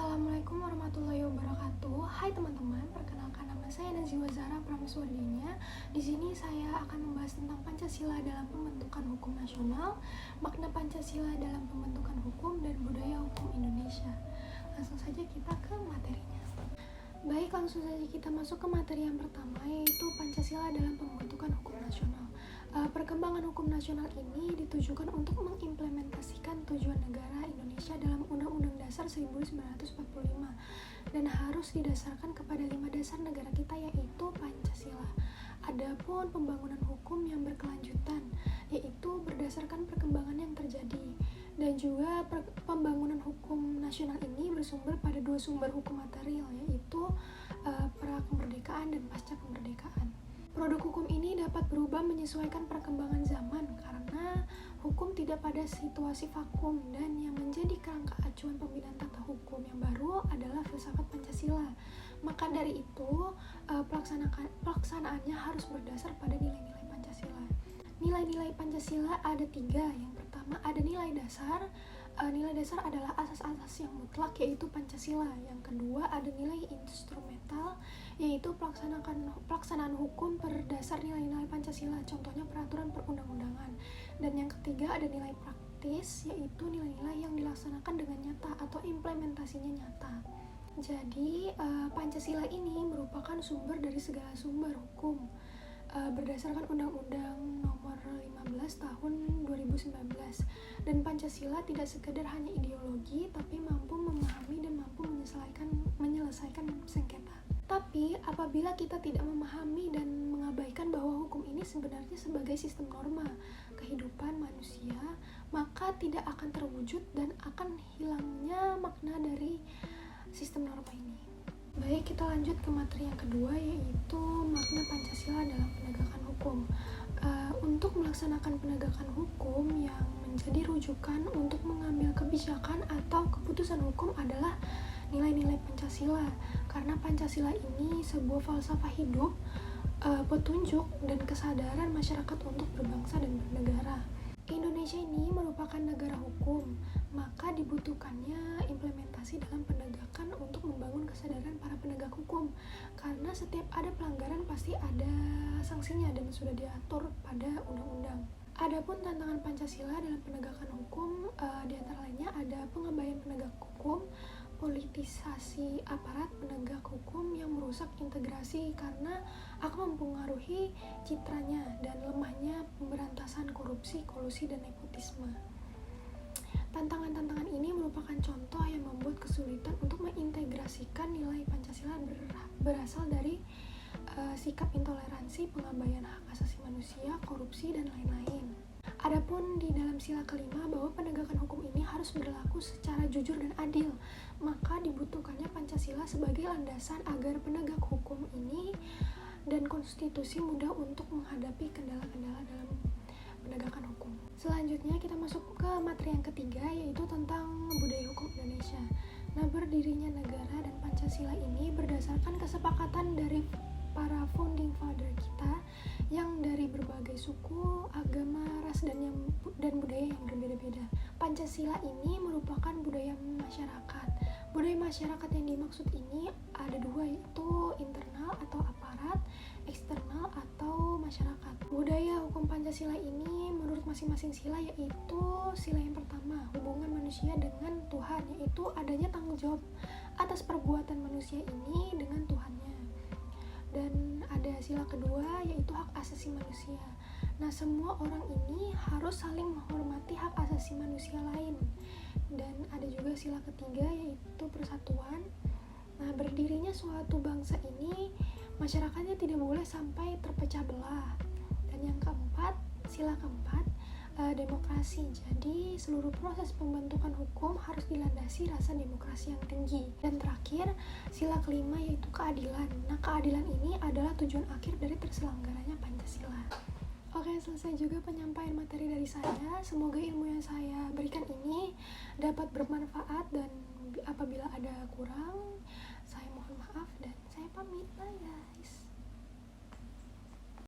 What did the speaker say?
Assalamualaikum warahmatullahi wabarakatuh. Hai teman-teman, perkenalkan nama saya Nazwa Zahra Prameswardina. Di sini saya akan membahas tentang Pancasila dalam pembentukan hukum nasional, makna Pancasila dalam pembentukan hukum dan budaya hukum Indonesia. Langsung saja kita ke materinya. Baik, langsung saja kita masuk ke materi yang pertama, yaitu Pancasila dalam pembentukan hukum nasional. Perkembangan hukum nasional ini ditujukan untuk mengimplementasikan tujuan negara Indonesia dalam Undang-Undang Dasar 1945 dan harus didasarkan kepada 5 dasar negara kita, yaitu Pancasila. Adapun pembangunan hukum yang berkelanjutan, yaitu berdasarkan perkembangan yang terjadi, dan juga pembangunan hukum nasional ini bersumber pada dua sumber hukum material, yaitu pra kemerdekaan dan pasca kemerdekaan. Produk hukum ini dapat berubah menyesuaikan perkembangan zaman karena hukum tidak pada situasi vakum, dan yang menjadi kerangka acuan pembinaan tata hukum yang baru adalah filsafat Pancasila. Maka dari itu, pelaksanaannya harus berdasar pada nilai-nilai Pancasila. Nilai-nilai Pancasila ada 3. Yang pertama ada nilai dasar. Nilai dasar adalah asas-asas yang mutlak, yaitu Pancasila. Yang kedua ada nilai instrumental, yaitu pelaksanaan hukum berdasar nilai-nilai Pancasila, contohnya peraturan perundang-undangan. Dan yang ketiga ada nilai praktis, yaitu nilai-nilai yang dilaksanakan dengan nyata atau implementasinya nyata. Jadi Pancasila ini merupakan sumber dari segala sumber hukum berdasarkan Undang-Undang Nomor 15 Tahun 2019. Dan Pancasila tidak sekedar hanya ideologi, tapi mampu memahami dan mampu menyelesaikan sengketa. Tapi apabila kita tidak memahami dan mengabaikan bahwa hukum ini sebenarnya sebagai sistem norma kehidupan manusia, maka tidak akan terwujud dan akan hilangnya makna dari sistem norma ini. Baik, kita lanjut ke materi yang kedua, yaitu makna Pancasila dalam penegakan hukum. Untuk melaksanakan penegakan hukum yang menjadi rujukan untuk mengambil kebijakan atau keputusan hukum adalah nilai-nilai Pancasila, karena Pancasila ini sebuah falsafah hidup, petunjuk dan kesadaran masyarakat untuk berbangsa dan bernegara. Indonesia ini merupakan negara hukum, maka dibutuhkannya implementasi dalam penegakan untuk membangun kesadaran para penegak hukum, karena setiap ada pelanggaran pasti ada sanksinya dan sudah diatur pada undang-undang. Adapun tantangan Pancasila dalam penegakan hukum, di antara lainnya ada pengabaian penegak hukum, politisasi aparat penegak hukum yang merusak integrasi karena akan mempengaruhi citranya, dan lemahnya pemberantasan korupsi, kolusi, dan nepotisme. Tantangan-tantangan ini merupakan contoh yang membuat kesulitan untuk mengintegrasikan nilai Pancasila berasal dari sikap intoleransi, pengabaian hak asasi manusia, korupsi, dan lain-lain. Adapun di dalam sila kelima bahwa penegakan hukum ini harus berlaku secara jujur dan adil, maka dibutuhkannya Pancasila sebagai landasan agar penegak hukum ini dan konstitusi mudah untuk menghadapi kendala-kendala dalam penegakan hukum. Selanjutnya kita masuk ke materi yang ketiga, yaitu tentang budaya hukum Indonesia. Nah, berdirinya negara dan Pancasila ini berdasarkan kesepakatan dari para founding father kita yang dari berbagai suku, agama, ras, dan budaya yang berbeda-beda. Pancasila ini merupakan budaya masyarakat. Budaya masyarakat yang dimaksud ini ada 2, yaitu internal atau aparat, eksternal atau masyarakat. Budaya hukum Pancasila ini menurut masing-masing sila, yaitu sila yang pertama, hubungan manusia dengan Tuhan, yaitu adanya tanggung jawab atas perbuatan manusia ini dengan Tuhannya. Dan ada sila kedua, yaitu hak asasi manusia. Nah, semua orang ini harus saling menghormati hak asasi manusia lain. Dan ada juga sila ketiga, yaitu persatuan. Nah, berdirinya suatu bangsa ini, masyarakatnya tidak boleh sampai terpecah belah. Dan yang keempat, sila keempat, demokrasi. Jadi seluruh proses pembentukan hukum harus dilandasi rasa demokrasi yang tinggi. Dan terakhir, sila kelima, yaitu keadilan. Nah, keadilan ini adalah tujuan akhir dari terselenggaranya Pancasila. Oke, selesai juga penyampaian materi dari saya. Semoga ilmu yang saya berikan ini dapat bermanfaat, dan apabila ada kurang, saya mohon maaf dan saya pamit. Bye guys.